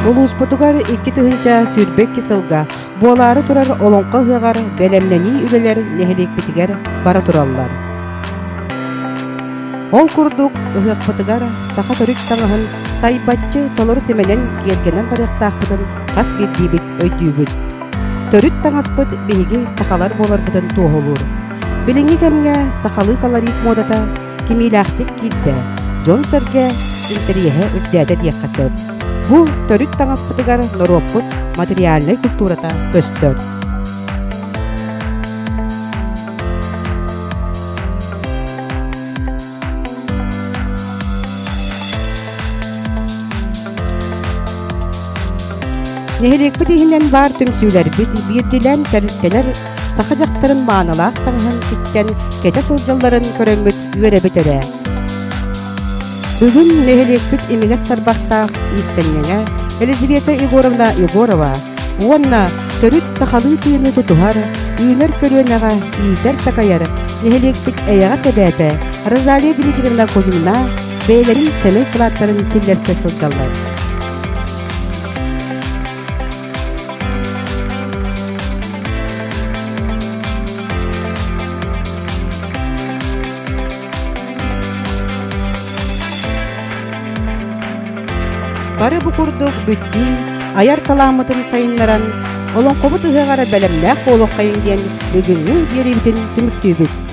Улуспутугар икки тыһынча сүрбек кисылга, буолары турар олонқа ыһыгар бэлэмнэни үлэлэр нэһиликпитигэр бара тураллар. Ол курдук ыһыакпытыгар саха төрүк таңаһын сайбатчы толор семенен киэргенен барыахтаахпытын хас бирдиибит өйдүүбүт. Төрүт таңаспыт биһиги сахалар буоларбытын туоһулуур. Билиңи кэмҥэ сахалы каларык модата кимиилээхтик киирбэ, дьон сэргэ интерьеһэ үрдээдэ диэххэ. Бу төрүт таңаспытыгар норуоппут материальный культурата көстөр. Нэһилиэкпит иһинэн баар түмсүүлэрбит биирдилэн төрүттэнэр саха дьахтарын маанылаах таҥаһын киттэн кэчэ сылдьалларын көрөммүт үөрэбит эрэ. Бүгүн нэһилиэкпит имигас тарбахтаах иистэннэҥэ Елизавета Егоровна Егорова уонна төрүт сахалы тыыны тутуһар үүнэр көрүөнэҕэ иитэр такайар нэһилиэкпит эйэҕэ сэбээтэ Розалия Дмитриевна Кузьмина бэйэлэрин сэмэй кылааттарын тиллэрсэ сылдьаллар. Бары бу курдук бүттүн аяр таламытын сайыннаран олонкобут ыһыгара бэлэмнээх буолуоккайын диэн бүгүнгү биэрибитин түмүктүүбүт.